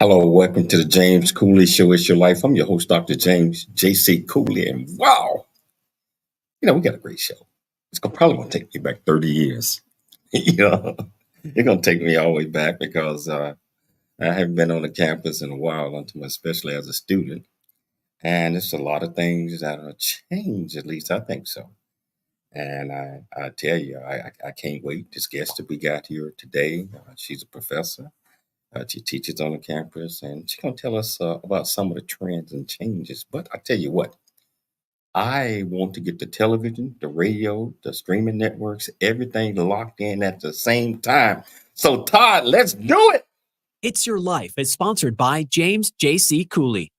Hello, welcome to the James Cooley Show. It's your life. I'm your host, Dr. James J.C. Cooley, and wow, we got a great show. Probably gonna take me back 30 years. you know, it's gonna take me all the way back because I haven't been on the campus in a while, especially as a student, and it's a lot of things that are changed. At least I think so. And I tell you, I can't wait. This guest that we got here today, she's a professor. She teaches on the campus, and she's going to tell us about some of the trends and changes. But I tell you what, I want to get the television, the radio, the streaming networks, everything locked in at the same time. So, Todd, let's do it. It's Your Life is sponsored by James J.C. Cooley.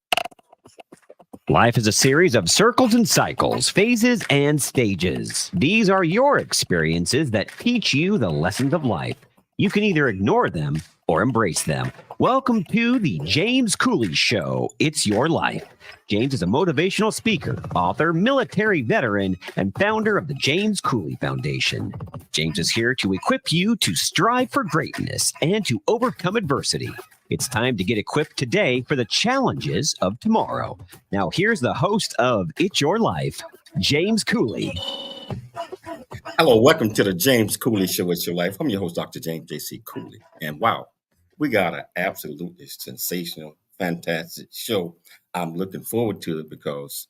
Life is a series of circles and cycles, phases and stages. These are your experiences that teach you the lessons of life. You can either ignore them or embrace them. Welcome to the James Cooley Show. It's Your Life. James is a motivational speaker, author, military veteran, and founder of the James Cooley Foundation. James is here to equip you to strive for greatness and to overcome adversity. It's time to get equipped today for the challenges of tomorrow. Now, here's the host of It's Your Life, James Cooley. Hello, welcome to the James Cooley Show. It's Your Life. I'm your host, Dr. James J.C. Cooley. And wow, we got an absolutely sensational, fantastic show. I'm looking forward to it because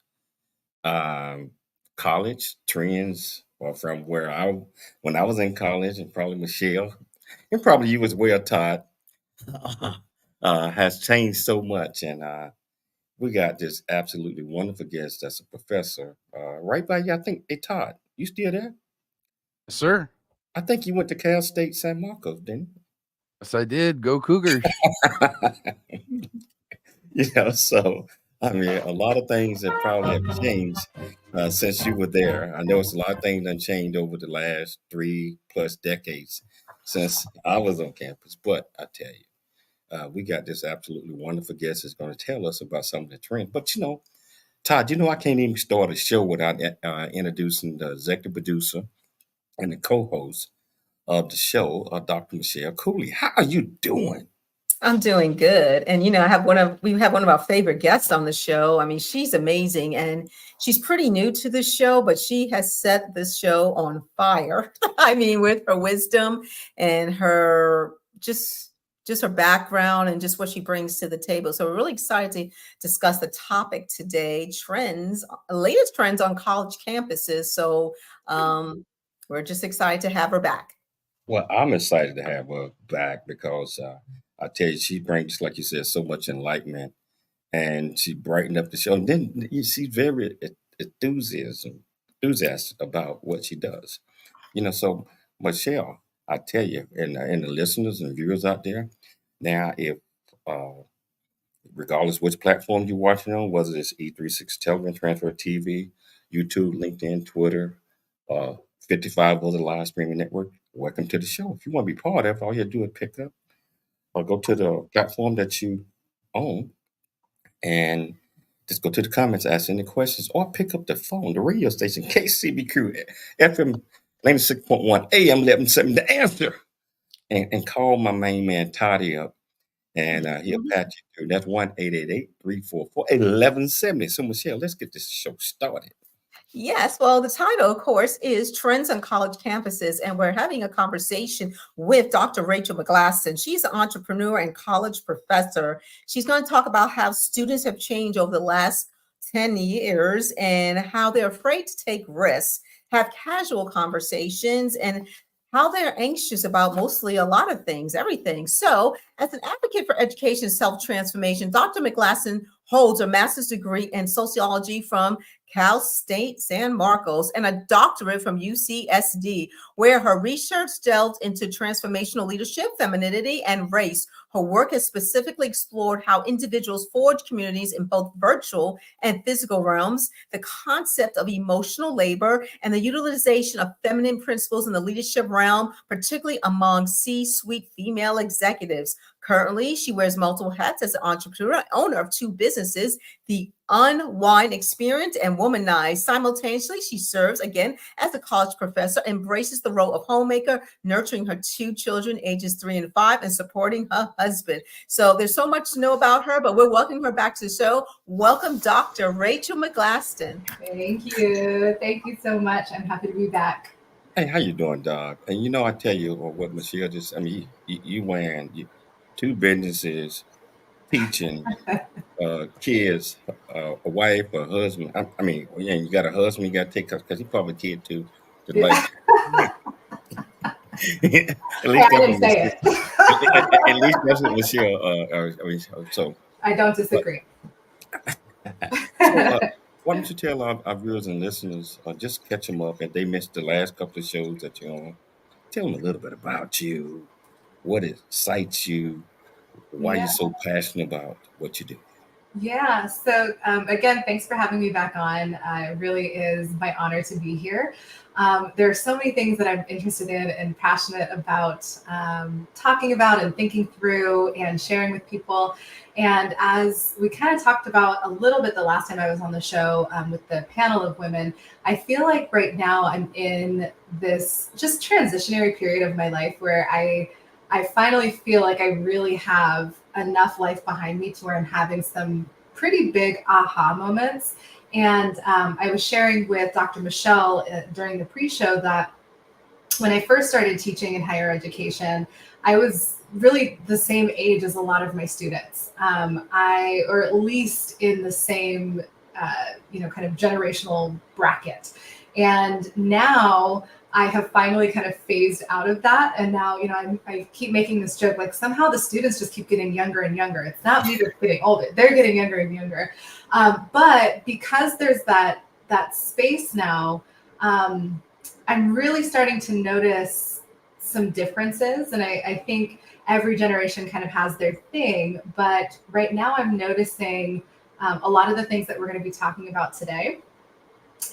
college trends, or from when I was in college, and probably Michelle, and probably you as well, Todd, has changed so much. And we got this absolutely wonderful guest that's a professor right by you. I think, hey, Todd, you still there? Yes, sir. I think you went to Cal State San Marcos, didn't Yes, I did. Go Cougars. you? So I mean, a lot of things that probably have changed since you were there. I know it's a lot of things that changed over the last 3+ decades since I was on campus. But I tell you, we got this absolutely wonderful guest that's going to tell us about some of the trends. But Todd, I can't even start a show without introducing the executive producer and the co-host of the show, Dr. Michelle Cooley. How are you doing? I'm doing good. And we have one of our favorite guests on the show. I mean, she's amazing and she's pretty new to the show, but she has set this show on fire. I mean, with her wisdom and her just her background and just what she brings to the table. So we're really excited to discuss the topic today, latest trends on college campuses. So we're just excited to have her back. Well, I'm excited to have her back because I tell you, she brings, like you said, so much enlightenment, and she brightened up the show. And then she's very enthusiastic about what she does. So Michelle, I tell you, and the listeners and viewers out there, now if regardless which platform you're watching on, whether it's E36 Television, Transfer TV, YouTube, LinkedIn, Twitter, 55 other live streaming network, welcome to the show. If you want to be part of it, all you have to do is pick up or go to the platform that you own and just go to the comments, ask any questions, or pick up the phone, the radio station, KCBQ, FM 96.1, AM 1170, the answer, and call my main man Toddy up, and he'll patch you through. That's 1-888-344-1170. So, Michelle, let's get this show started. Yes, well, the title, of course, is Trends on College Campuses, and we're having a conversation with Dr. Rachael McGlaston. She's an entrepreneur and college professor. She's going to talk about how students have changed over the last 10 years and how they're afraid to take risks, have casual conversations, and how they're anxious about mostly a lot of things, everything. So, as an advocate for education and self-transformation, Dr. McGlaston holds a master's degree in sociology from Cal State San Marcos and a doctorate from UCSD, where her research delved into transformational leadership, femininity, and race. Her work has specifically explored how individuals forge communities in both virtual and physical realms, the concept of emotional labor, and the utilization of feminine principles in the leadership realm, particularly among C-suite female executives. Currently, she wears multiple hats as an entrepreneur, owner of 2 businesses, the Unwind Experience and Womanize. Simultaneously, she serves again as a college professor, embraces the role of homemaker, nurturing her 2 children, ages 3 and 5, and supporting her husband. So there's so much to know about her, but we're welcoming her back to the show. Welcome, Dr. Rachael McGlaston. Thank you. Thank you so much. I'm happy to be back. Hey, how you doing, Doc? And I tell you what Michelle just, I mean, you ran 2 businesses, teaching, kids, a wife, a husband. I mean, well, yeah, you got a husband, you got to take, because he probably a kid too. But like, at least I that's didn't what say Michelle, it. at least that's what Michelle, I mean, so, I don't disagree. so why don't you tell our viewers and listeners, just catch them up, and they missed the last couple of shows that you're on. Tell them a little bit about you, what excites you, why you're Yeah. so passionate about what you do. Yeah. So again, thanks for having me back on. It really is my honor to be here. There are so many things that I'm interested in and passionate about talking about and thinking through and sharing with people. And as we kind of talked about a little bit the last time I was on the show with the panel of women, I feel like right now I'm in this just transitionary period of my life where I finally feel like I really have enough life behind me to where I'm having some pretty big aha moments. And I was sharing with Dr. Michelle during the pre-show that when I first started teaching in higher education, I was really the same age as a lot of my students. Or at least in the same, kind of generational bracket. And now I have finally kind of phased out of that. And now, I keep making this joke, like somehow the students just keep getting younger and younger. It's not me that's getting older, they're getting younger and younger. But because there's that space now, I'm really starting to notice some differences. And I think every generation kind of has their thing. But right now I'm noticing a lot of the things that we're going to be talking about today.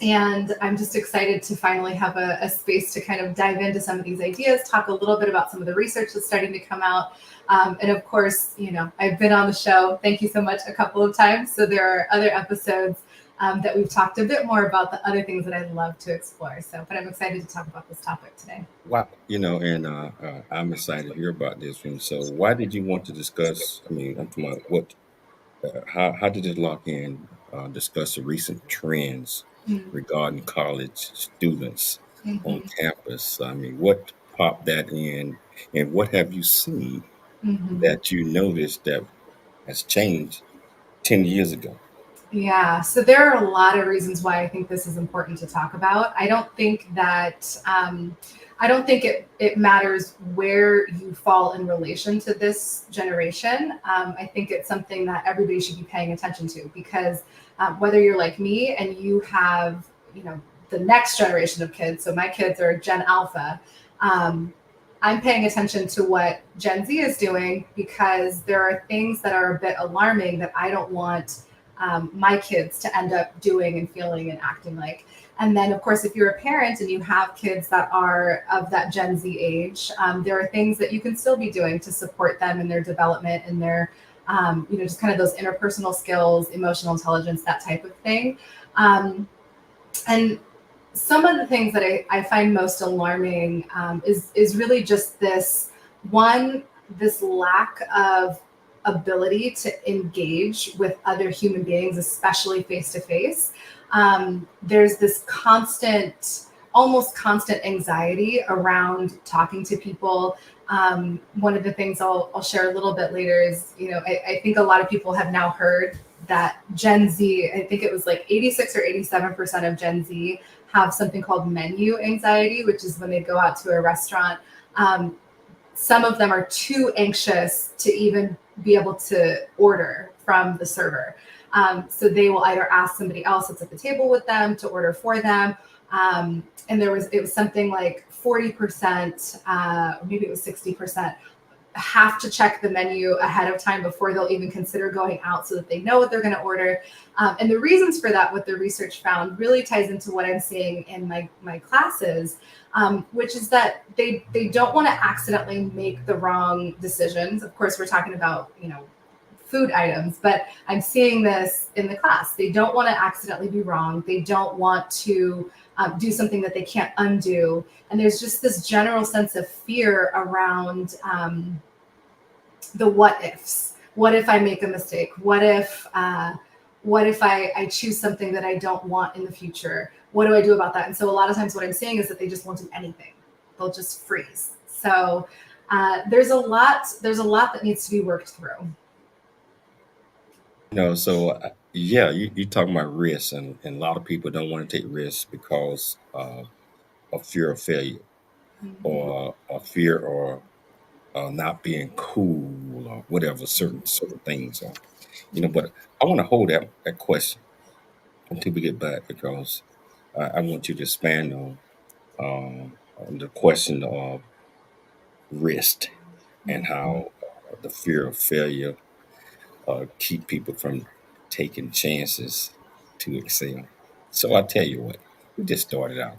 And I'm just excited to finally have a space to kind of dive into some of these ideas, talk a little bit about some of the research that's starting to come out. And of course, I've been on the show, thank you so much, a couple of times. So there are other episodes that we've talked a bit more about the other things that I love to explore. But I'm excited to talk about this topic today. Wow, and I'm excited to hear about this one. So, why did you want to discuss? I mean, I'm talking about what, how did it lock in? Discuss the recent trends regarding college students on campus. I mean, what popped that in, and what have you seen that you noticed that has changed 10 years ago? Yeah, so there are a lot of reasons why I think this is important to talk about. I don't think that it matters where you fall in relation to this generation. I think it's something that everybody should be paying attention to, because whether you're like me and you have, the next generation of kids, so my kids are Gen Alpha, I'm paying attention to what Gen Z is doing, because there are things that are a bit alarming that I don't want my kids to end up doing and feeling and acting like. And then, of course, if you're a parent and you have kids that are of that Gen Z age, there are things that you can still be doing to support them in their development and their, just kind of those interpersonal skills, emotional intelligence, that type of thing. And some of the things that I find most alarming is really just this lack of ability to engage with other human beings, especially face to face. There's this almost constant anxiety around talking to people. One of the things I'll share a little bit later is, I think a lot of people have now heard that Gen Z, I think it was like 86 or 87% of Gen Z have something called menu anxiety, which is when they go out to a restaurant. Some of them are too anxious to even be able to order from the server. So they will either ask somebody else that's at the table with them to order for them. And it was something like 40%, or maybe it was 60%, have to check the menu ahead of time before they'll even consider going out so that they know what they're going to order. And the reasons for that, what the research found, really ties into what I'm seeing in my classes, which is that they don't want to accidentally make the wrong decisions. Of course, we're talking about, food items, but I'm seeing this in the class. They don't want to accidentally be wrong. They don't want to do something that they can't undo. And there's just this general sense of fear around the what ifs. What if I make a mistake? What if I choose something that I don't want in the future? What do I do about that? And so a lot of times what I'm saying is that they just won't do anything. They'll just freeze. So there's a lot that needs to be worked through. You're talking about risks, and a lot of people don't want to take risks because of fear of failure, or fear or not being cool, or whatever certain things are. But I want to hold that question until we get back, because I want you to expand on the question of risk and how the fear of failure keep people from taking chances to excel. So I tell you what, we just started out,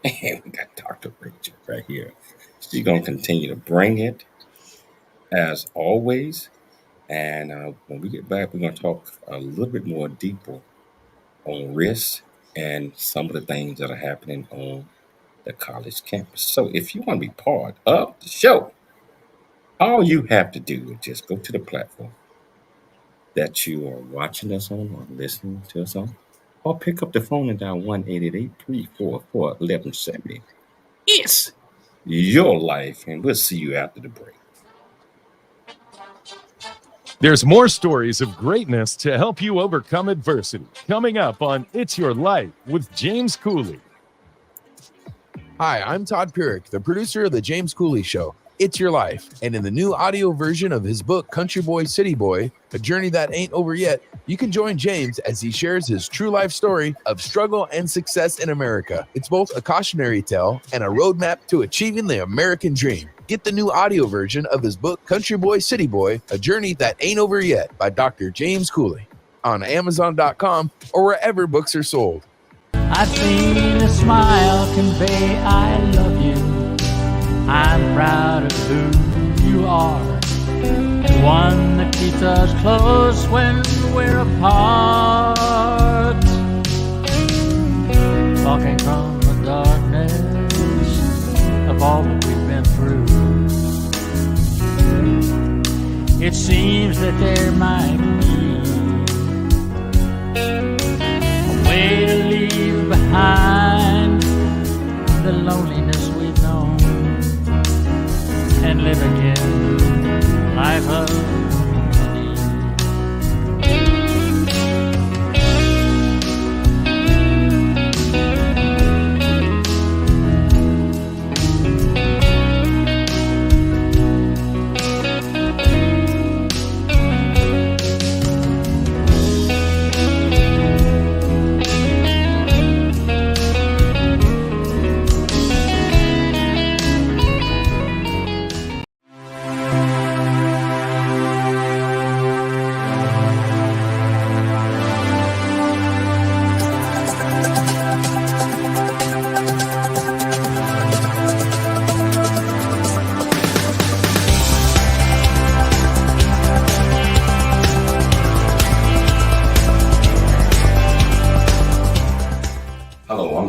and we got Dr. Rachel right here. She's going to continue to bring it as always. And when we get back, we're going to talk a little bit more deeper on risk and some of the things that are happening on the college campus. So if you want to be part of the show, all you have to do is just go to the platform that you are watching us on or listening to us on, or pick up the phone and dial 1-888-344-1170. It's your life, and we'll see you after the break. There's more stories of greatness to help you overcome adversity coming up on It's Your Life with James Cooley. Hi, I'm Todd Pierick, the producer of The James Cooley Show. It's Your Life. And in the new audio version of his book, Country Boy, City Boy, A Journey That Ain't Over Yet, you can join James as he shares his true life story of struggle and success in America. It's both a cautionary tale and a roadmap to achieving the American dream. Get the new audio version of his book, Country Boy, City Boy, A Journey That Ain't Over Yet by Dr. James Cooley on Amazon.com or wherever books are sold. I've seen a smile convey I love you. I'm proud of who you are, and one that keeps us close when we're apart. Talking from the darkness of all that we've been through, it seems that there might be a way to leave behind the loneliness we've known and live again life of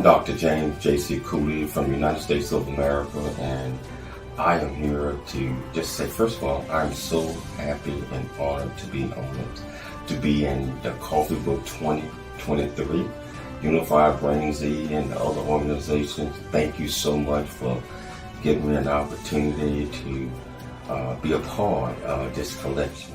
Dr. James J.C. Cooley from the United States of America, and I am here to just say, first of all, I'm so happy and honored to be in the Coffee Book 2023, Unified Brain Z and the other organizations. Thank you so much for giving me an opportunity to be a part of this collection.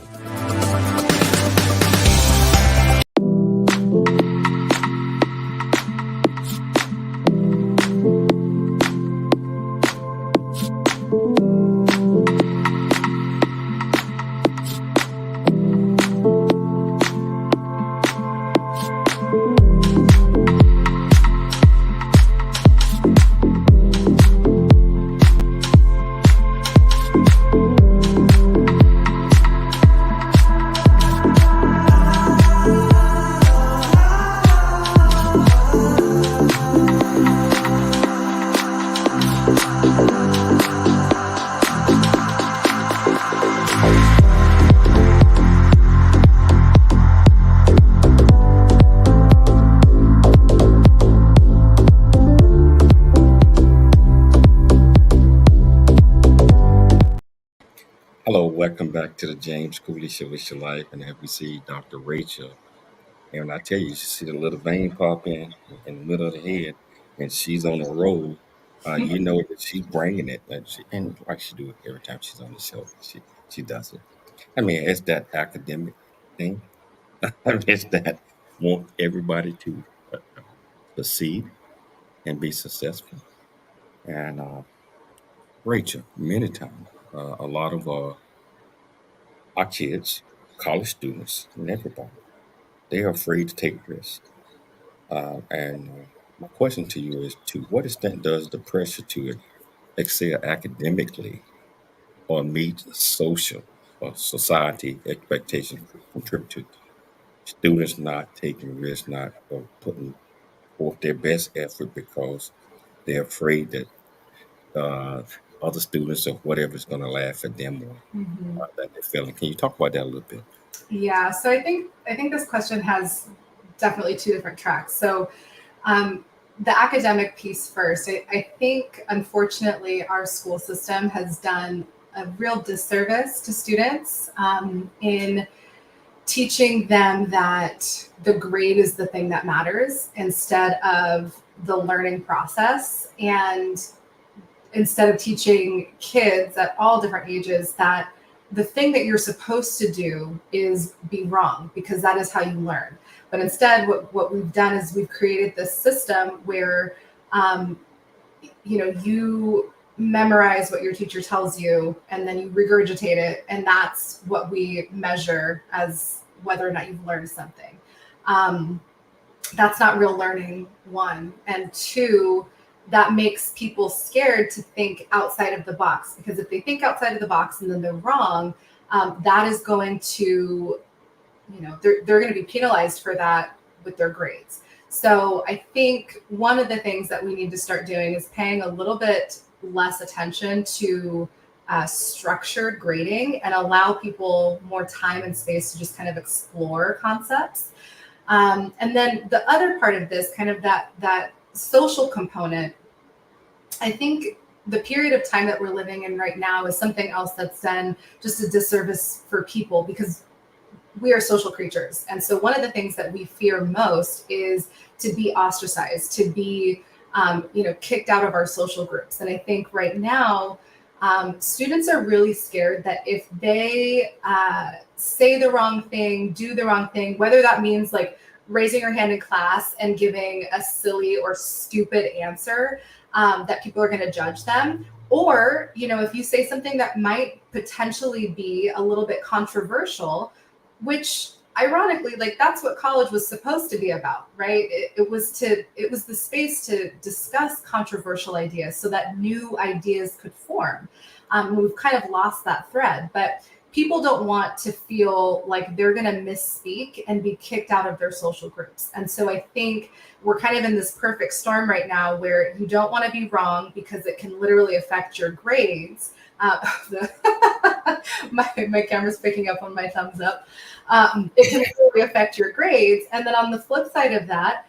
back to the James Cooley Show. It's your life, and have we see Dr. Rachel. And I tell you see the little vein pop in the middle of the head, and she's on a roll. You know that she's bringing it, and like she do it every time she's on the show. She does it. I mean, it's that academic thing. It's that want everybody to succeed and be successful. And Rachel, many times, a lot of our kids, college students, and everybody, they are afraid to take risks. And my question to you is: to what extent does the pressure to excel academically or meet social or society expectations contribute to students not taking risks, not or putting forth their best effort because they're afraid that uh, other students or whatever is going to laugh at them or that they're failing? Can you talk about that a little bit? Yeah, so I think this question has definitely two different tracks. So the academic piece first. I think unfortunately our school system has done a real disservice to students in teaching them that the grade is the thing that matters instead of the learning process, and instead of teaching kids at all different ages that the thing that you're supposed to do is be wrong, because that is how you learn. But instead, what we've done is we've created this system where, you memorize what your teacher tells you, and then you regurgitate it, and that's what we measure as whether or not you've learned something. That's not real learning, one. And two, that makes people scared to think outside of the box, because if they think outside of the box and then they're wrong, that is going to, they're going to be penalized for that with their grades. So I think one of the things that we need to start doing is paying a little bit less attention to structured grading and allow people more time and space to just kind of explore concepts. And then the other part of this, kind of that social component, I think the period of time that we're living in right now is something else that's done just a disservice for people, because we are social creatures. And so one of the things that we fear most is to be ostracized, to be, kicked out of our social groups. And I think right now, students are really scared that if they say the wrong thing, do the wrong thing, whether that means like raising your hand in class and giving a silly or stupid answer, that people are going to judge them. Or, if you say something that might potentially be a little bit controversial, which ironically, like that's what college was supposed to be about, right? It was the space to discuss controversial ideas so that new ideas could form. We've kind of lost that thread, but people don't want to feel like they're going to misspeak and be kicked out of their social groups. And so I think we're kind of in this perfect storm right now where you don't want to be wrong because it can literally affect your grades. My camera's picking up on my thumbs up. It can really affect your grades. And then on the flip side of that,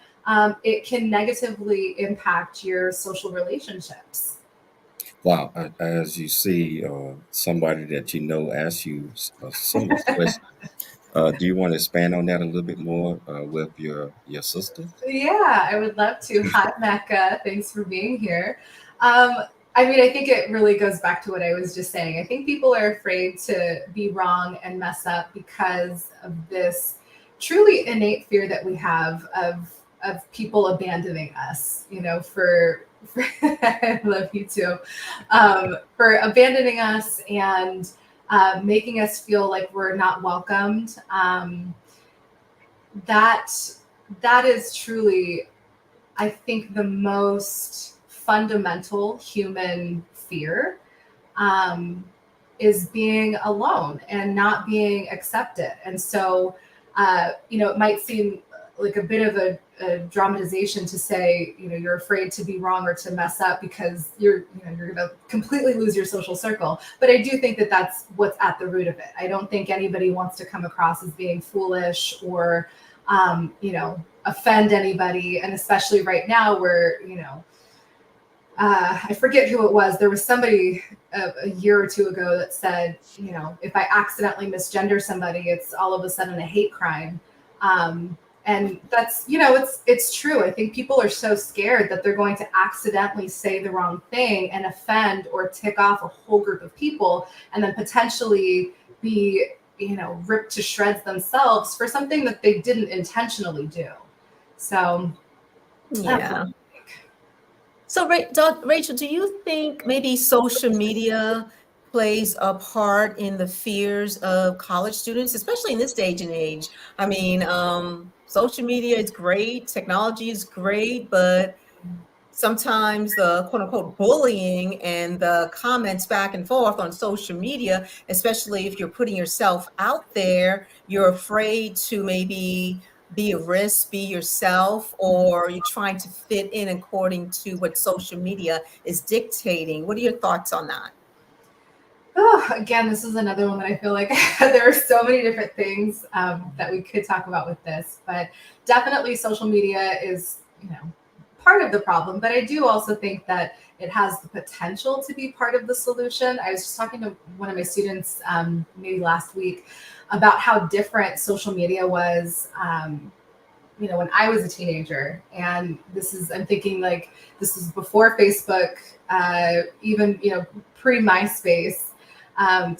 it can negatively impact your social relationships. Wow. As you see, somebody that you know asks you a similar question. Do you want to expand on that a little bit more with your sister? Yeah, I would love to. Hi, Mecca. Thanks for being here. I think it really goes back to what I was just saying. I think people are afraid to be wrong and mess up because of this truly innate fear that we have of people abandoning us, for I love you too, for abandoning us and making us feel like we're not welcomed. That is truly, I think, the most fundamental human fear, is being alone and not being accepted. And so, it might seem like a bit of a dramatization to say, you're afraid to be wrong or to mess up because you're going to completely lose your social circle. But I do think that that's what's at the root of it. I don't think anybody wants to come across as being foolish or, offend anybody. And especially right now where, I forget who it was. There was somebody a year or two ago that said, if I accidentally misgender somebody, it's all of a sudden a hate crime. And that's, it's true. I think people are so scared that they're going to accidentally say the wrong thing and offend or tick off a whole group of people, and then potentially be, ripped to shreds themselves for something that they didn't intentionally do. So, Yeah. So, Rachel, do you think maybe social media plays a part in the fears of college students, especially in this stage and age? I mean, social media is great, technology is great, but sometimes the quote unquote bullying and the comments back and forth on social media, especially if you're putting yourself out there, you're afraid to maybe be a risk, be yourself, or you're trying to fit in according to what social media is dictating. What are your thoughts on that? Oh, again, this is another one that I feel like there are so many different things that we could talk about with this, but definitely social media is, part of the problem. But I do also think that it has the potential to be part of the solution. I was just talking to one of my students maybe last week about how different social media was, when I was a teenager. And I'm thinking like, this is before Facebook, even, pre-MySpace.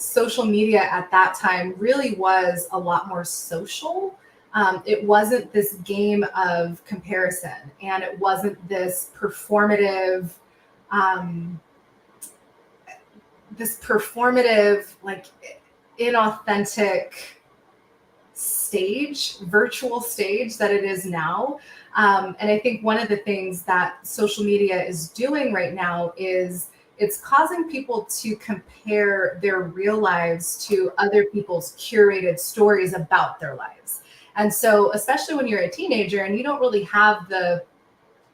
Social media at that time really was a lot more social. It wasn't this game of comparison, and it wasn't this performative, like inauthentic virtual stage that it is now. And I think one of the things that social media is doing right now is it's causing people to compare their real lives to other people's curated stories about their lives. And so, especially when you're a teenager and you don't really have the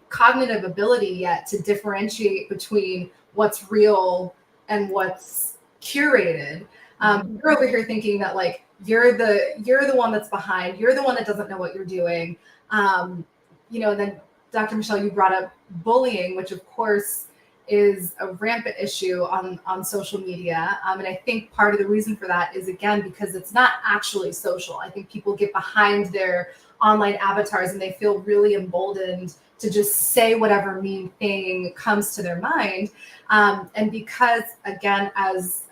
cognitive ability yet to differentiate between what's real and what's curated, you're over here thinking that like you're the one that's behind, you're the one that doesn't know what you're doing. And then Dr. Michelle, you brought up bullying, which of course is a rampant issue on social media. And I think part of the reason for that is, again, because it's not actually social. I think people get behind their online avatars and they feel really emboldened to just say whatever mean thing comes to their mind. And because, again, as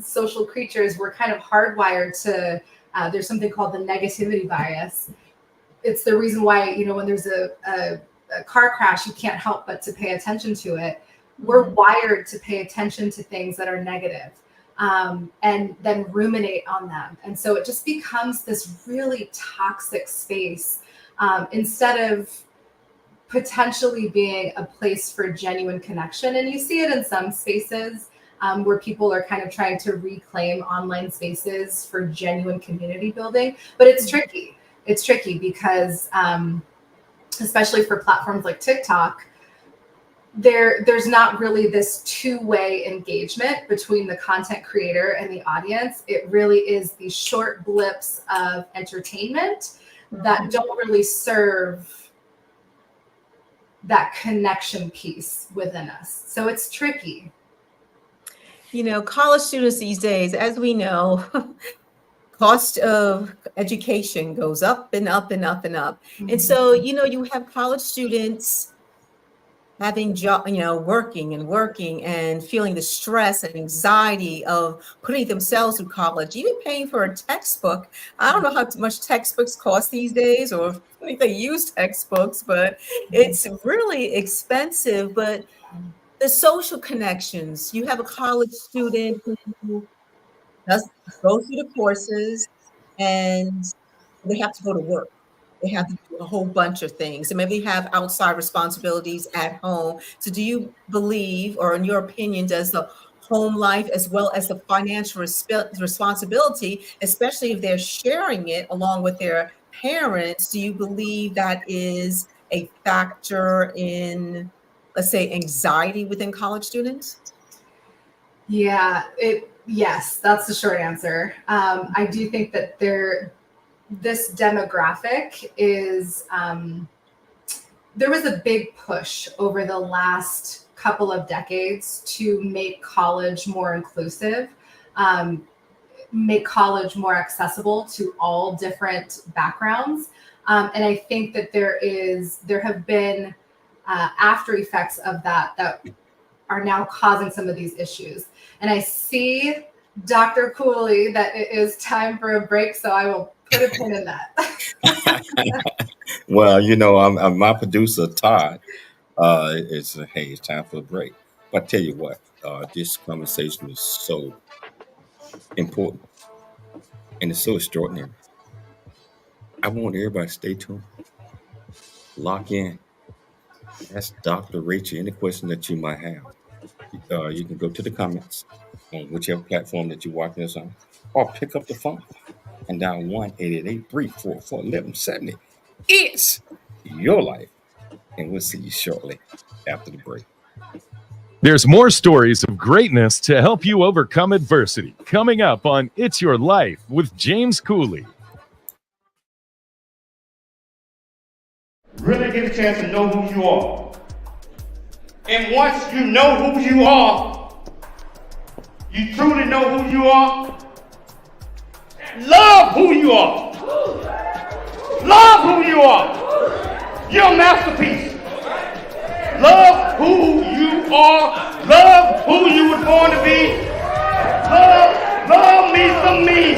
social creatures, we're kind of hardwired to, there's something called the negativity bias. It's the reason why, when there's a car crash, you can't help but to pay attention to it. We're wired to pay attention to things that are negative, and then ruminate on them. And so it just becomes this really toxic space, instead of potentially being a place for genuine connection. And you see it in some spaces where people are kind of trying to reclaim online spaces for genuine community building. But it's tricky. It's tricky because especially for platforms like TikTok, there's not really this two-way engagement between the content creator and the audience. It really is these short blips of entertainment that don't really serve that connection piece within us. So it's tricky. College students these days, as we know, cost of education goes up and up and up and up. And so, you have college students having working and feeling the stress and anxiety of putting themselves through college, even paying for a textbook. I don't know how much textbooks cost these days or if they use textbooks, but it's really expensive. But the social connections, you have a college student who does go through the courses and they have to go to work. They have to do a whole bunch of things, and maybe have outside responsibilities at home. So do you believe, or in your opinion, does the home life as well as the financial responsibility, especially if they're sharing it along with their parents, do you believe that is a factor in, let's say, anxiety within college students? Yeah, yes, that's the short answer. I do think that this demographic is, there was a big push over the last couple of decades to make college more inclusive, make college more accessible to all different backgrounds. And I think that there have been after effects of that are now causing some of these issues. And I see, Dr. Cooley, that it is time for a break, so I will put a pin in that. Well, I'm my producer, Todd. It's time for a break. But I tell you what, this conversation is so important and it's so extraordinary. I want everybody to stay tuned, lock in. Ask Dr. Rachel any question that you might have. You can go to the comments on whichever platform that you're watching us on, or pick up the phone and dial 1-888-344-1170. It's your life. And we'll see you shortly after the break. There's more stories of greatness to help you overcome adversity coming up on It's Your Life with James Cooley. Really get a chance to know who you are. And once you know who you are, you truly know who you are, love who you are. Love who you are. You're a masterpiece. Love who you are. Love who you were born to be. Love me some me.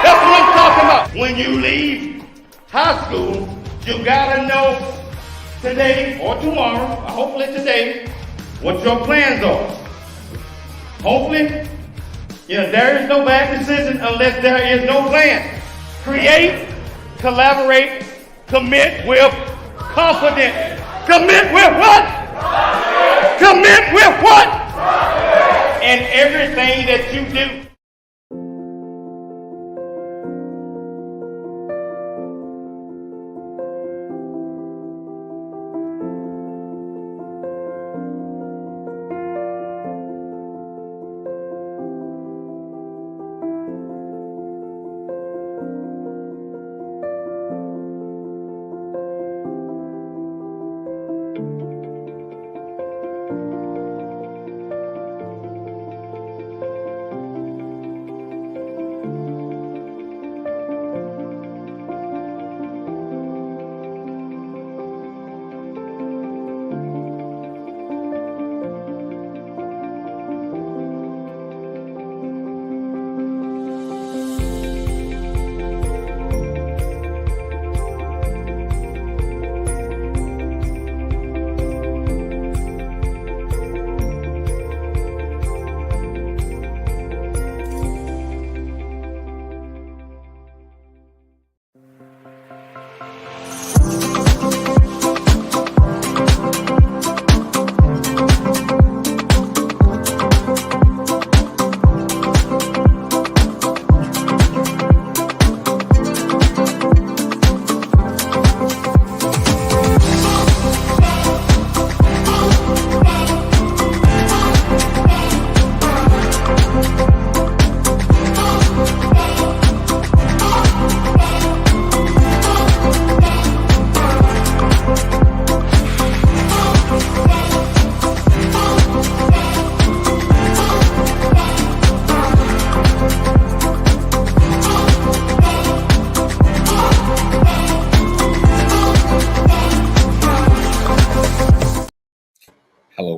That's what I'm talking about. When you leave high school, you gotta know today or tomorrow, or hopefully today, what your plans are. Hopefully, there is no bad decision unless there is no plan. Create, collaborate, commit with confidence. Commit with what? Commit with what? And everything that you do.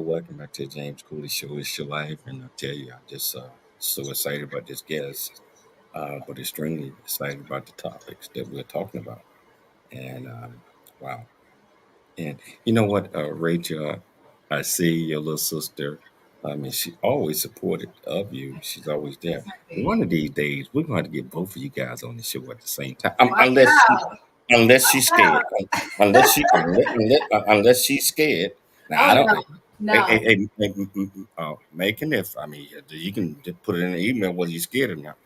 Welcome back to the James Cooley Show. It's your life, and I tell you, I'm just so excited about this guest, but extremely excited about the topics that we're talking about. And wow, and you know what, Rachel, I see your little sister. I mean, she always supported of you. She's always there. One of these days, we're going to have to get both of you guys on the show at the same time, unless she's scared. Unless she's scared. Now, I don't. No. Making if you can just put it in an email whether you're scared or not.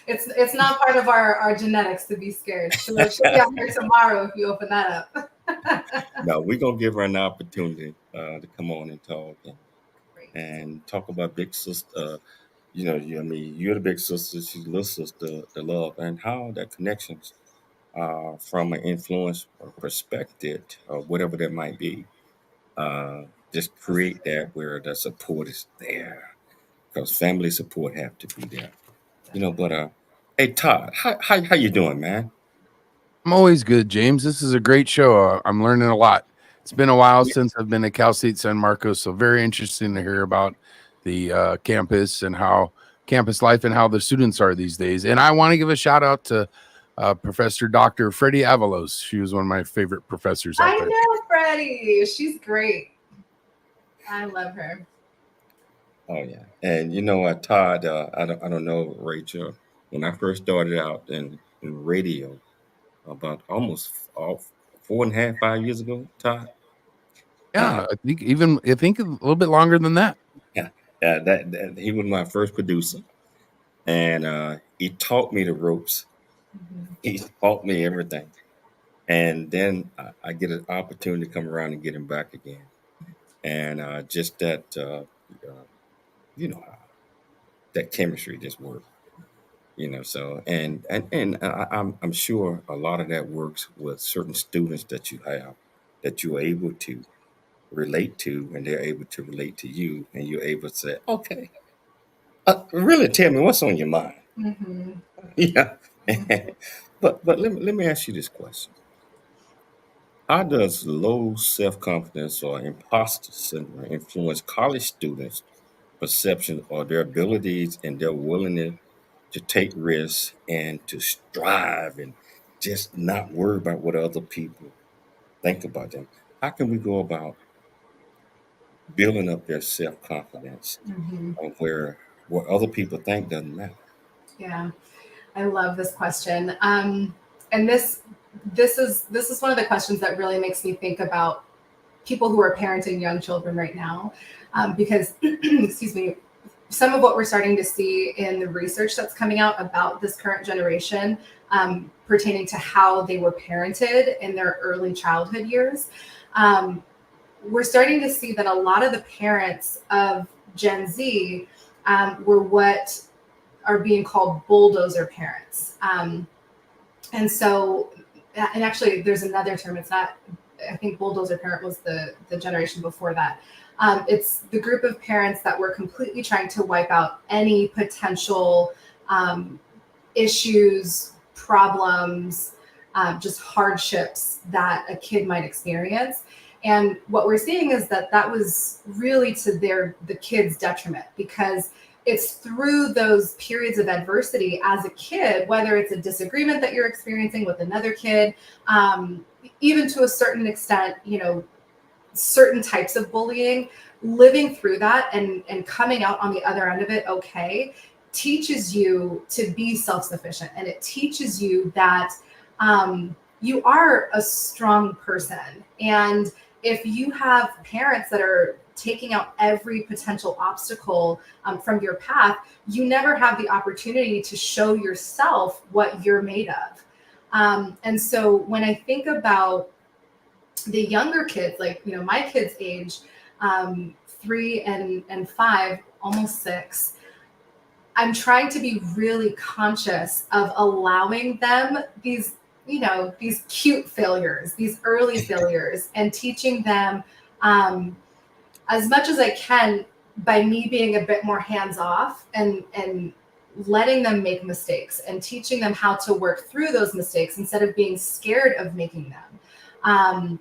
It's not part of our genetics to be scared. So she'll be out here tomorrow if you open that up. No, we're gonna give her an opportunity to come on and talk and talk about big sister. You're the big sister, she's the little sister, the love, and how that connections from an influence perspective or whatever that might be. Uh, just create that where the support is there because family support have to be there. But hey Todd, how you doing, man? I'm always good, James. This is a great show. I'm learning a lot. It's been a while since I've been at Cal State San Marcos, so very interesting to hear about the campus and how campus life and how the students are these days. And I want to give a shout out to Professor Dr. Freddie Avalos. She was one of my favorite professors out I there. know Freddie. She's great. I love her. Oh yeah, and Todd, I don't know, Rachel. When I first started out in radio, about almost 4.5, 5 years ago, Todd. Yeah, I think a little bit longer than that. Yeah, that he was my first producer, and he taught me the ropes. He taught me everything, and then I get an opportunity to come around and get him back again, and just that you know that chemistry just worked. So I'm sure a lot of that works with certain students that you have that you're able to relate to, and they're able to relate to you, and you're able to say, okay, really tell me what's on your mind. Mm-hmm. Yeah. But let me ask you this question. How does low self-confidence or imposter syndrome influence college students' perception of their abilities and their willingness to take risks and to strive and just not worry about what other people think about them? How can we go about building up their self-confidence Mm-hmm. on where what other people think doesn't matter? Yeah, I love this question. And this is one of the questions that really makes me think about people who are parenting young children right now, because excuse me, some of what we're starting to see in the research that's coming out about this current generation, pertaining to how they were parented in their early childhood years. We're starting to see that a lot of the parents of Gen Z were what are being called bulldozer parents. And so, and actually there's another term, it's not, I think bulldozer parent was the generation before that. It's the group of parents that were completely trying to wipe out any potential issues, problems, just hardships that a kid might experience. And what we're seeing is that was really to the kid's detriment, because it's through those periods of adversity as a kid, whether it's a disagreement that you're experiencing with another kid, even to a certain extent, certain types of bullying, living through that and coming out on the other end of it okay, teaches you to be self-sufficient. And it teaches you that you are a strong person. And if you have parents that are taking out every potential obstacle from your path, you never have the opportunity to show yourself what you're made of. And so when I think about the younger kids, like, my kids' age, 3 and 5, almost 6, I'm trying to be really conscious of allowing them these cute failures, these early failures, and teaching them as much as I can by me being a bit more hands off and letting them make mistakes and teaching them how to work through those mistakes instead of being scared of making them.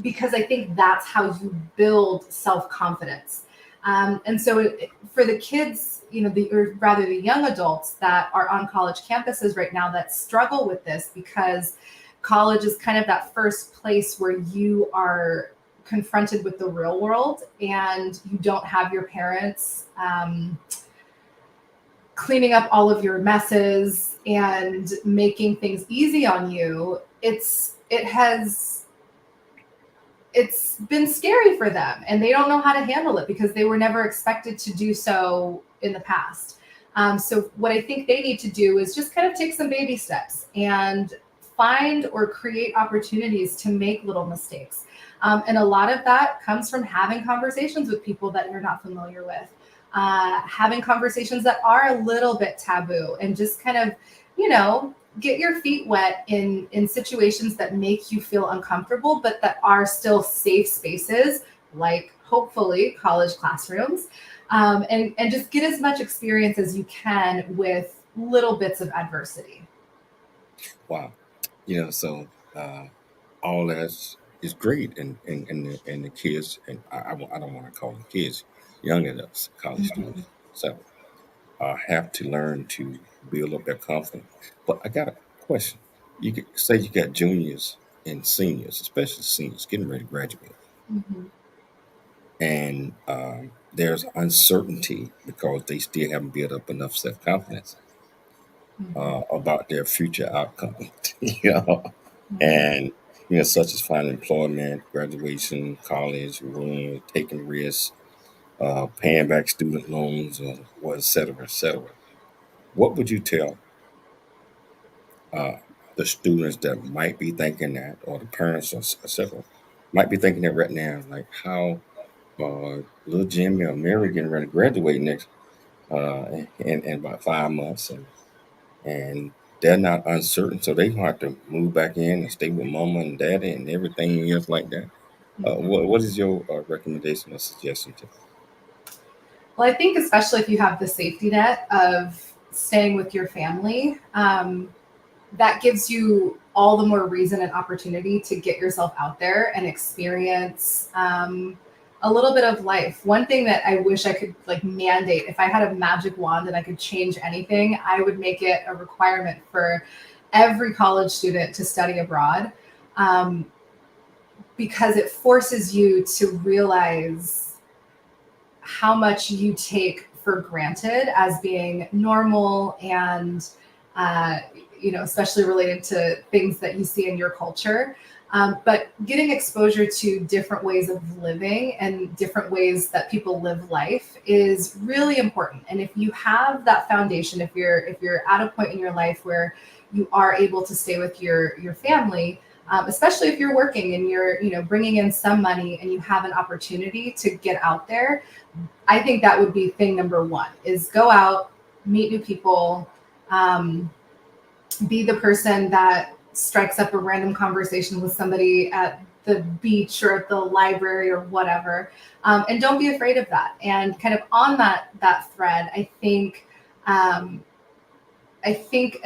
Because I think that's how you build self-confidence. And so for the kids, or rather the young adults that are on college campuses right now that struggle with this, because college is kind of that first place where you are confronted with the real world and you don't have your parents cleaning up all of your messes and making things easy on you. It's been scary for them, and they don't know how to handle it because they were never expected to do so in the past. So what I think they need to do is just kind of take some baby steps and find or create opportunities to make little mistakes. And a lot of that comes from having conversations with people that you're not familiar with, having conversations that are a little bit taboo, and just kind of, get your feet wet in situations that make you feel uncomfortable, but that are still safe spaces, like hopefully college classrooms, and just get as much experience as you can with little bits of adversity. Wow. So all that is great, and the kids, and I don't want to call them kids, young adults, college students, so have to learn to build up their confidence. But I got a question. Say you got juniors and seniors, especially seniors, getting ready to graduate, Mhm. and there's uncertainty because they still haven't built up enough self confidence about their future outcome. you know, and such as finding employment, graduation, college, taking risks, paying back student loans, or et cetera, et cetera. What would you tell uh, the students that might be thinking that, or the parents, or et cetera, might be thinking that right now, like how little Jimmy or Mary getting ready to graduate next in about 5 months, and they're not uncertain, so they gonna have to move back in and stay with mama and daddy and everything else like that. What is your recommendation or suggestion to them? Well, I think especially if you have the safety net of staying with your family, that gives you all the more reason and opportunity to get yourself out there and experience a little bit of life. One thing that I wish I could like mandate, if I had a magic wand and I could change anything, I would make it a requirement for every college student to study abroad, because it forces you to realize how much you take for granted as being normal, and especially related to things that you see in your culture. But getting exposure to different ways of living and different ways that people live life is really important. And if you have that foundation, if you're at a point in your life where you are able to stay with your family, especially if you're working and you're bringing in some money and you have an opportunity to get out there, I think that would be thing number one: is go out, meet new people, be the person that strikes up a random conversation with somebody at the beach or at the library or whatever, and don't be afraid of that. And kind of on that thread, I think an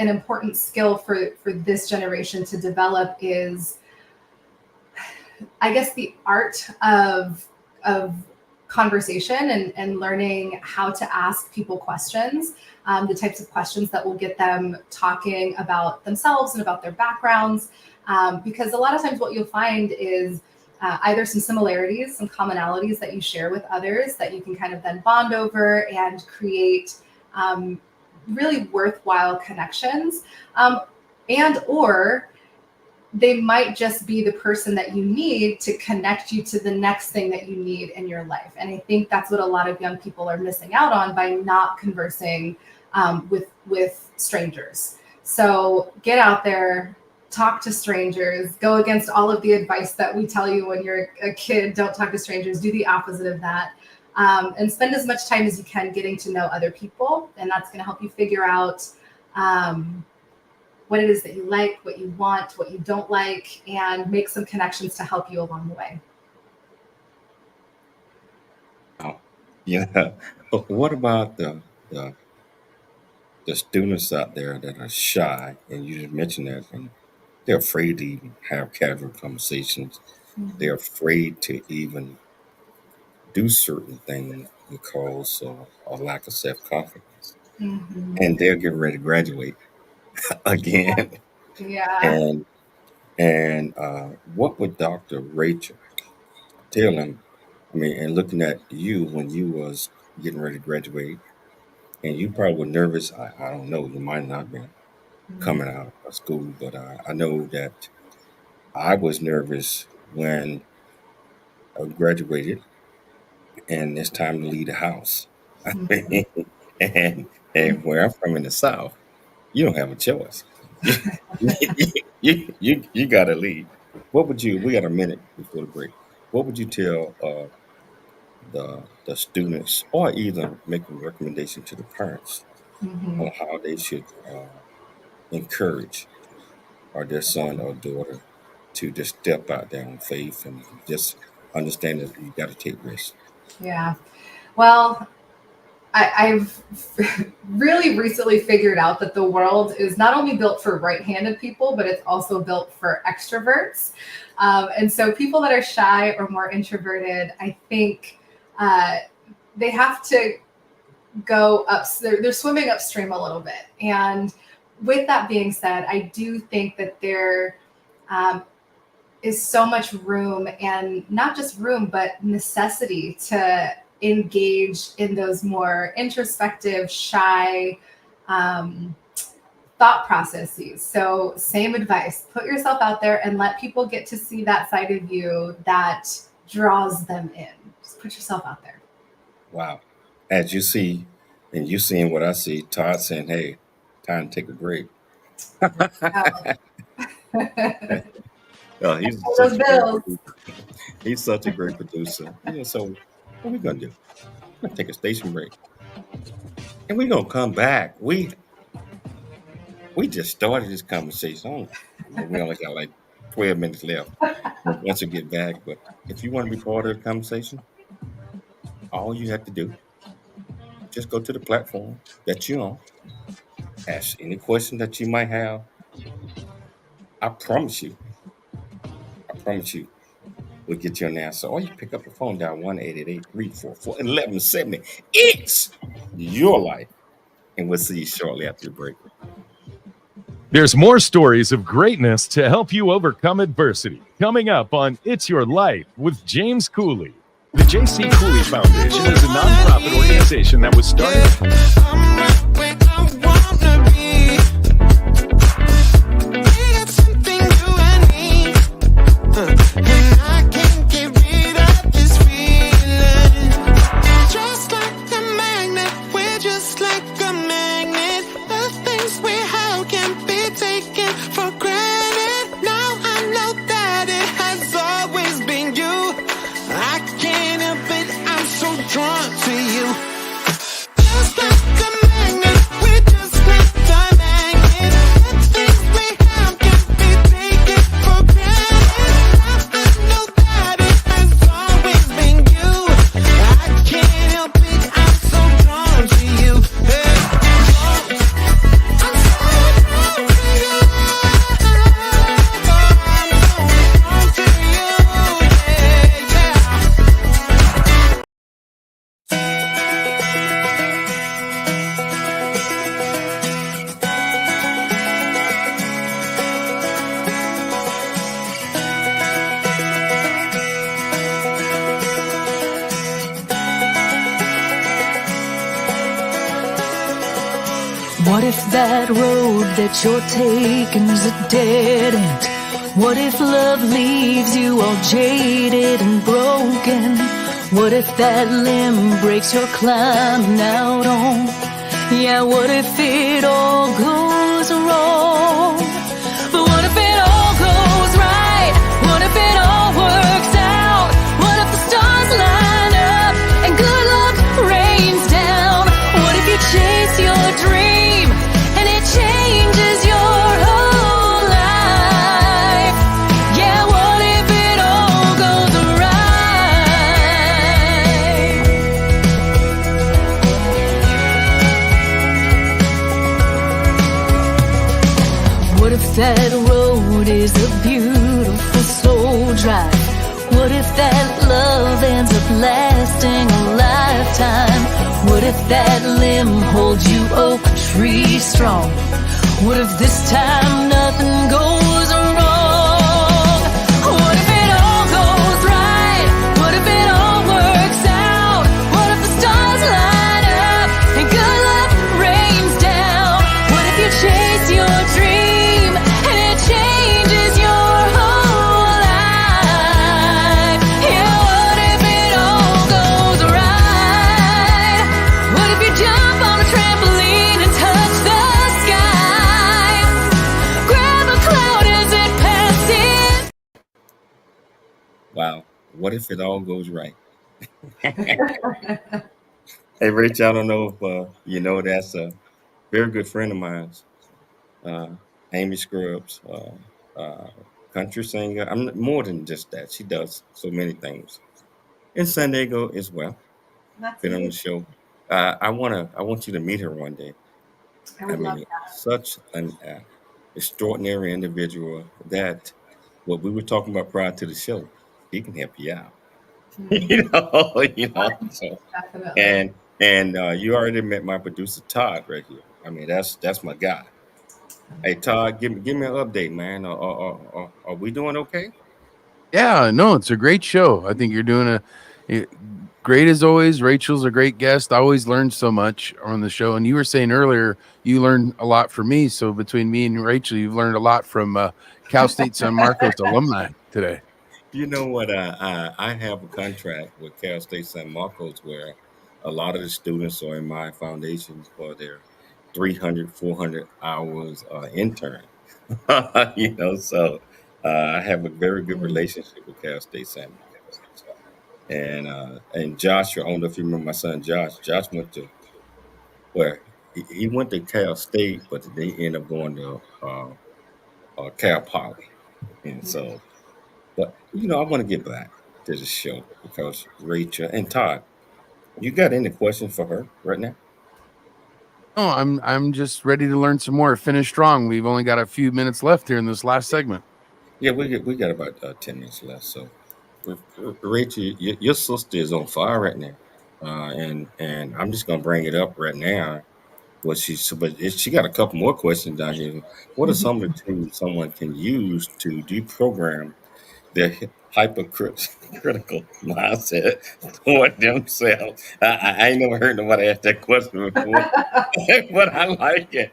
important skill for this generation to develop is, I guess, the art of conversation, and learning how to ask people questions, the types of questions that will get them talking about themselves and about their backgrounds. Because a lot of times what you'll find is either some similarities, some commonalities that you share with others that you can kind of then bond over and create really worthwhile connections, and or they might just be the person that you need to connect you to the next thing that you need in your life. And I think that's what a lot of young people are missing out on by not conversing with strangers. So get out there, talk to strangers, go against all of the advice that we tell you when you're a kid. Don't talk to strangers, do the opposite of that. And spend as much time as you can getting to know other people. And that's going to help you figure out what it is that you like, what you want, what you don't like, and make some connections to help you along the way. Wow. Yeah. But what about the the students out there that are shy, and you just mentioned that, and they're afraid to even have casual conversations. They're afraid to even do certain things because of a lack of self confidence, Mm-hmm. and they're getting ready to graduate again. Yeah. And what would Dr. Rachel tell them? I mean, and looking at you when you was getting ready to graduate, and you probably were nervous. I don't know. You might not have been coming out of school, but I know that I was nervous when I graduated, and it's time to leave the house. Mm-hmm. and where I'm from in the South, you don't have a choice. You got to leave. What would you? We got a minute before the break. What would you tell the students, or either make a recommendation to the parents Mm-hmm. on how they should encourage their son or daughter to just step out there on faith and just understand that you got to take risks. Yeah. Well, I've really recently figured out that the world is not only built for right-handed people, but it's also built for extroverts. And so people that are shy or more introverted, I think they have to go up. They're swimming upstream a little bit. And with that being said, I do think that there is so much room, and not just room, but necessity to engage in those more introspective, shy thought processes. So same advice, put yourself out there and let people get to see that side of you that draws them in. Just put yourself out there. Wow. As you see, and you seeing what I see, Todd saying, hey, time to take a break. He's such a great producer. He's such a great producer. So what we going to do? We're going to take a station break. And we're going to come back. We just started this conversation. We only got like 12 minutes left once we get back. But if you want to be part of the conversation, all you have to do, just go to the platform that you're on. Ask any question that you might have. I promise you, we'll get you an answer. Or you pick up the phone, dial 1-888-344-1170. It's your life. And we'll see you shortly after the break. There's more stories of greatness to help you overcome adversity. Coming up on It's Your Life with James Cooley. The J.C. Cooley Foundation is a nonprofit organization that was started. What if that road that you're taking's a dead end? What if love leaves you all jaded and broken? What if that limb breaks you're climbing out on? Yeah, what if it all goes wrong? But what if it all goes right? What if it all works out? What if the stars line up and good luck rains down? What if you chase your dream and it changes your whole life? Yeah, what if it all goes right? What if that road is a beautiful slow drive? What if that love ends up lasting a lifetime? What if that limb holds you oak tree strong? What if this time nothing goes wrong? What if it all goes right? What if it all works out? What if the stars line up and good luck rains down? What if you chase your dream and it changes your whole life? Yeah, what if it all goes right? What if you jump on a trampoline and touch the sky? Grab a cloud as it passes. Wow. What if it all goes right? Hey, Rach, I don't know if you know, that's a very good friend of mine. Amy Scrubs, country singer. I'm more than just that. She does so many things in San Diego as well. That's Been on the amazing. show. I want you to meet her one day. I I would love mean, that. such an extraordinary individual that what we were talking about prior to the show, he can help you out. So Definitely. and you already met my producer Todd right here. I mean, that's my guy. Hey Todd, give me an update, man. Are we doing okay? Yeah, no, it's a great show. I think you're doing great as always. Rachel's a great guest. I always learn so much on the show. And you were saying earlier you learned a lot from me. So between me and Rachel, you've learned a lot from Cal State San Marcos alumni today. You know what? I have a contract with Cal State San Marcos where a lot of the students are in my foundations for their 300, 400 hours intern. So I have a very good relationship with Cal State San Marcos. And Josh, I don't know if you remember my son Josh. Josh went to where he went to Cal State, but they ended up going to Cal Poly. And so, but I want to get back to the show because Rachel and Todd, you got any questions for her right now? Oh, I'm just ready to learn some more. Finish strong. We've only got a few minutes left here in this last segment. Yeah, we got about 10 minutes left. So, Rachel, your sister is on fire right now, and I'm just gonna bring it up right now. She got a couple more questions down here. What are some of the tools someone can use to deprogram their hypercritical mindset toward themselves? I ain't never heard nobody ask that question before, but I like it.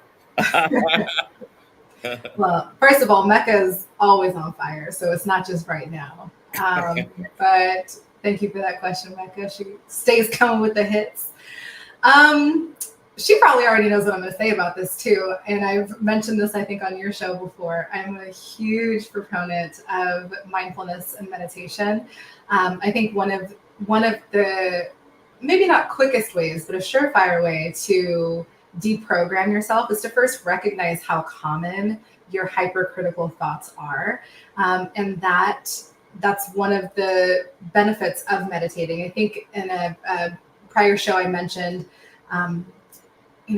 Well, first of all, Mecca's always on fire, so it's not just right now. But thank you for that question, Mecca. She stays coming with the hits. She probably already knows what I'm going to say about this too, and I've mentioned this I think on your show before. I'm a huge proponent of mindfulness and meditation. I think one of the maybe not quickest ways, but a surefire way to deprogram yourself is to first recognize how common your hypercritical thoughts are, and that's one of the benefits of meditating. I think in a prior show I mentioned.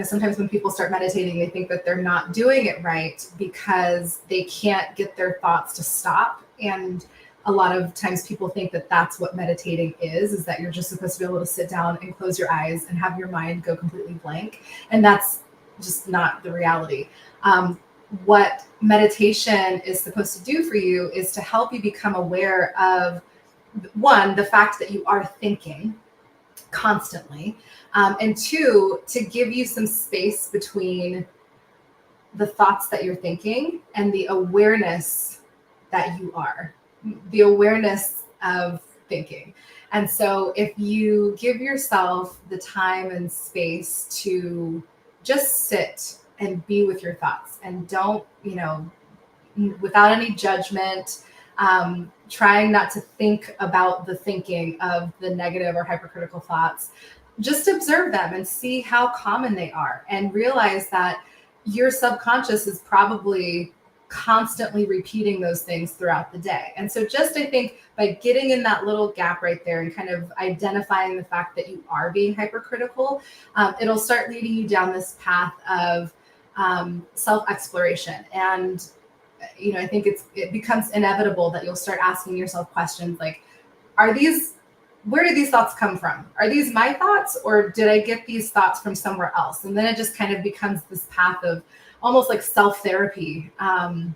Sometimes when people start meditating, they think that they're not doing it right because they can't get their thoughts to stop. And a lot of times people think that that's what meditating is that you're just supposed to be able to sit down and close your eyes and have your mind go completely blank. And that's just not the reality. What meditation is supposed to do for you is to help you become aware of, one, the fact that you are thinking constantly, and two, to give you some space between the thoughts that you're thinking and the awareness that you are, the awareness of thinking. And so if you give yourself the time and space to just sit and be with your thoughts and don't, without any judgment, trying not to think about the thinking of the negative or hypercritical thoughts, just observe them and see how common they are and realize that your subconscious is probably constantly repeating those things throughout the day. And so just, I think, by getting in that little gap right there and kind of identifying the fact that you are being hypercritical, it'll start leading you down this path of self-exploration. And I think it becomes inevitable that you'll start asking yourself questions like, where do these thoughts come from? Are these my thoughts, or did I get these thoughts from somewhere else? And then it just kind of becomes this path of almost like self-therapy. And,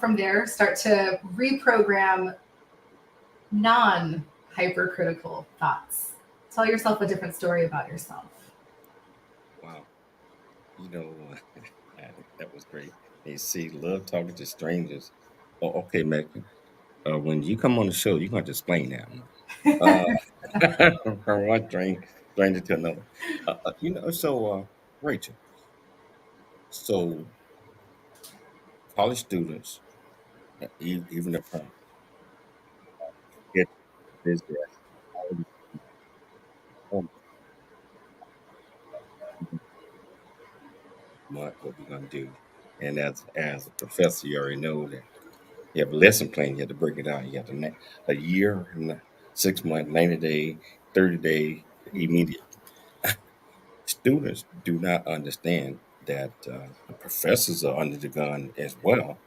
from there, start to reprogram non-hypercritical thoughts. Tell yourself a different story about yourself. Wow. That was great. You see, love talking to strangers. Oh, okay, Megan. When you come on the show, you're going to explain that one. From one stranger to another. Rachel, so college students, even the parents, get this what we're going to do. And as a professor, you already know that you have a lesson plan. You have to break it out. You have a year, 6 month, 90-day, 30-day, immediate. Students do not understand that the professors are under the gun as well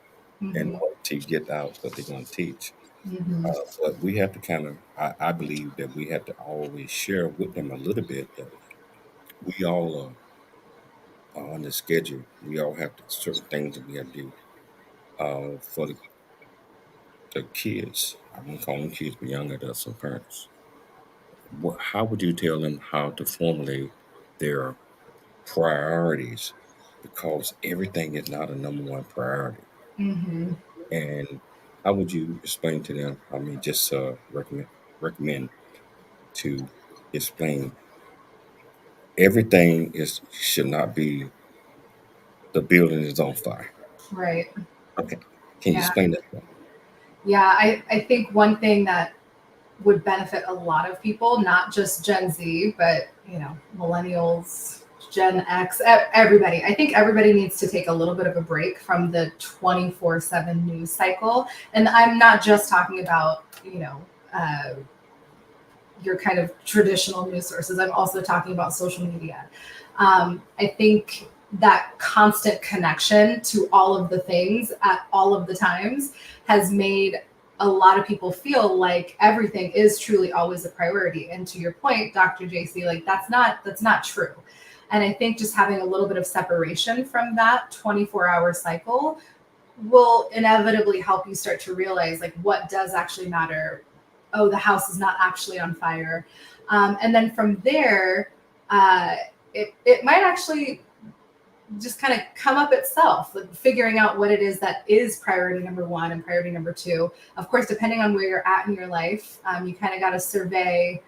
in Mhm. order to get out what they're going to teach. Mhm. But we have to I believe that we have to always share with them a little bit that we all are on the schedule. We all have certain things that we have to do for the kids. I won't call them kids, but young adults and parents. How would you tell them how to formulate their priorities? Because everything is not a number one priority. Mhm. And how would you explain to them? I mean, just recommend to explain everything is should not be the building is on fire. Right. Okay, can you Yeah. explain that? Yeah. I think one thing that would benefit a lot of people, not just Gen Z, but millennials, Gen X, everybody. I think everybody needs to take a little bit of a break from the 24/7 news cycle. And I'm not just talking about, your kind of traditional news sources. I'm also talking about social media. I think that constant connection to all of the things at all of the times has made a lot of people feel like everything is truly always a priority. And to your point, Dr. JC, like that's not true. And I think just having a little bit of separation from that 24-hour cycle will inevitably help you start to realize like what does actually matter. Oh, the house is not actually on fire. And then from there, it might actually just kind of come up itself, like figuring out what it is that is priority number one and priority number two. Of course, depending on where you're at in your life, you kind of got to survey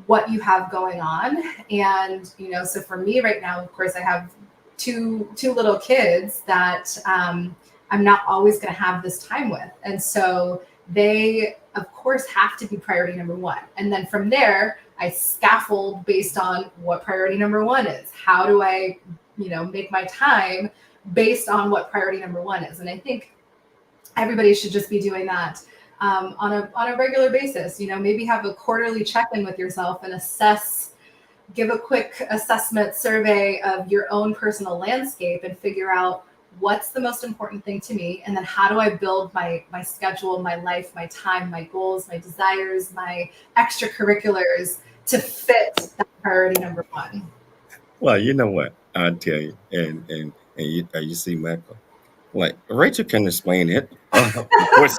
what you have going on. And, so for me right now, of course, I have two little kids that I'm not always going to have this time with. And so they, of course, have to be priority number one. And then from there, I scaffold based on what priority number one is. How do I, make my time based on what priority number one is? And I think everybody should just be doing that on a regular basis. Maybe have a quarterly check-in with yourself and give a quick assessment survey of your own personal landscape and figure out what's the most important thing to me, and then how do I build my schedule, my life, my time, my goals, my desires, my extracurriculars to fit that priority number one. Well, you know what I'll tell you, and you see Michael, like Rachel can explain it. Of course,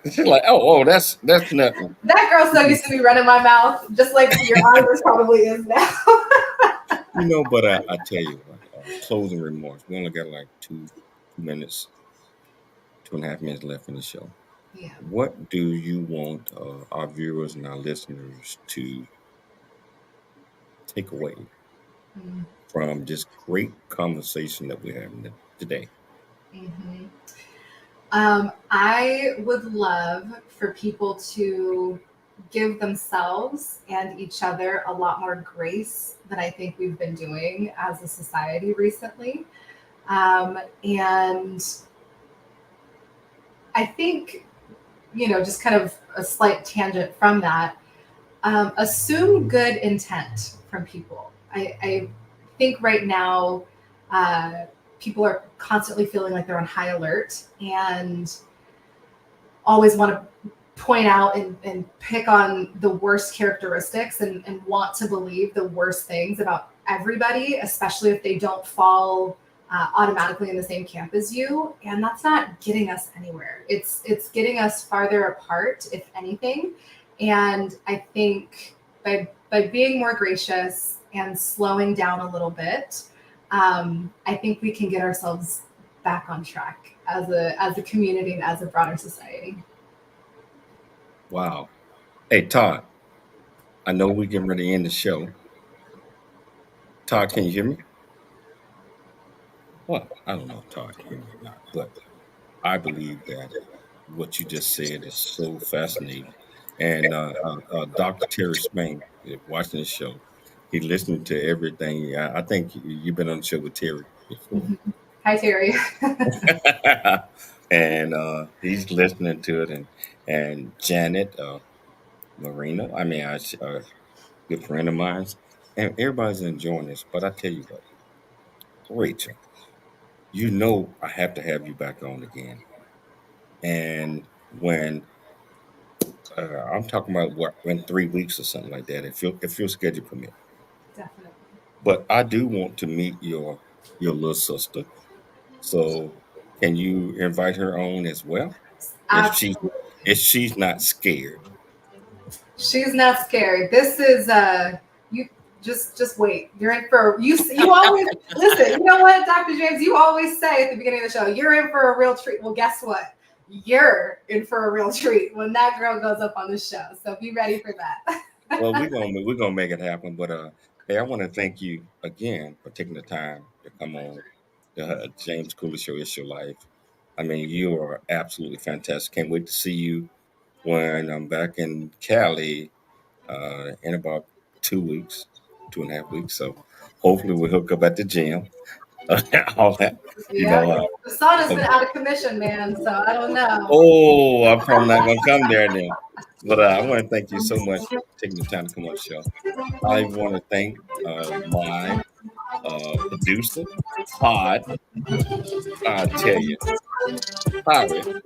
she's like, oh, that's nothing. That girl so used to be running my mouth, just like your Iris probably is now. But I tell you what, closing remarks. We only got like 2 minutes, 2.5 minutes left in the show. Yeah. What do you want our viewers and our listeners to take away from this great conversation that we're having today? Mm-hmm. I would love for people to give themselves and each other a lot more grace than I think we've been doing as a society recently. And I think, just kind of a slight tangent from that, assume good intent from people. I think right now, people are constantly feeling like they're on high alert and always want to point out and pick on the worst characteristics and want to believe the worst things about everybody, especially if they don't fall automatically in the same camp as you. And that's not getting us anywhere. It's getting us farther apart, if anything. And I think by being more gracious and slowing down a little bit, I think we can get ourselves back on track as a community and as a broader society. Wow. Hey, Todd, I know we're getting ready to end the show. Todd, can you hear me? Well, I don't know if Todd can hear me or not, but I believe that what you just said is so fascinating. And Dr. Terry Spain is watching the show. He listened to everything. I think you've been on the show with Terry. before. Hi, Terry. And he's listening to it, and Janet, Marina, a good friend of mine, and everybody's enjoying this. But I tell you what, Rachel, you know I have to have you back on again. And when I'm talking about what in 3 weeks or something like that, if your schedule permit. Definitely. But I do want to meet your little sister. So can you invite her on as well? Absolutely. If she's not scared. She's not scared. This is you just wait. You're in for you always listen, you know what, Dr. James, you always say at the beginning of the show, you're in for a real treat. Well, guess what? You're in for a real treat when that girl goes up on the show. So be ready for that. Well, we're gonna make it happen. But hey, I want to thank you again for taking the time to come on the James Cooley Show. It's Your Life. I mean, you are absolutely fantastic. Can't wait to see you when I'm back in Cali in about 2 weeks, 2.5 weeks. So hopefully we'll hook up at the gym. All that, The sun has been out of commission, man. So I don't know. Oh, I'm probably not gonna come there then. But I want to thank you so much for taking the time to come on the show. I want to thank my producer, Todd. I tell you, Howard,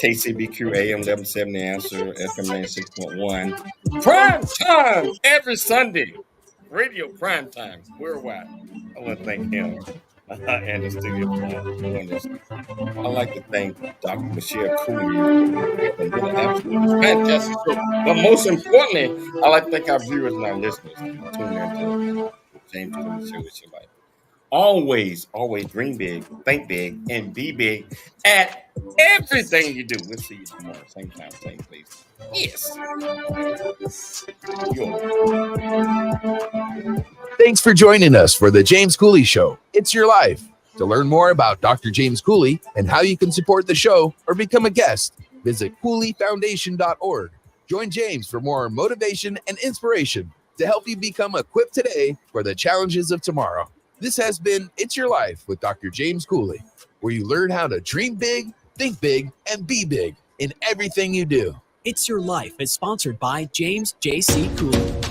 KCBQ AM 1170 Answer, FM 96.1. Prime time every Sunday. Radio prime time worldwide. I want to thank him and the studio for doing this. I'd like to thank Dr. Michelle Cooley for doing absolutely fantastic show. But most importantly, I'd like to thank our viewers and our listeners for tuning in to the James Cooley Show. It's Your Life. Always, always dream big, think big, and be big at everything you do. We'll see you tomorrow, same time, same place. Yes. Thanks for joining us for the James Cooley Show. It's Your Life. To learn more about Dr. James Cooley and how you can support the show or become a guest, visit CooleyFoundation.org. Join James for more motivation and inspiration to help you become equipped today for the challenges of tomorrow. This has been It's Your Life with Dr. James Cooley, where you learn how to dream big, think big, and be big in everything you do. It's Your Life is sponsored by James J.C. Cooley.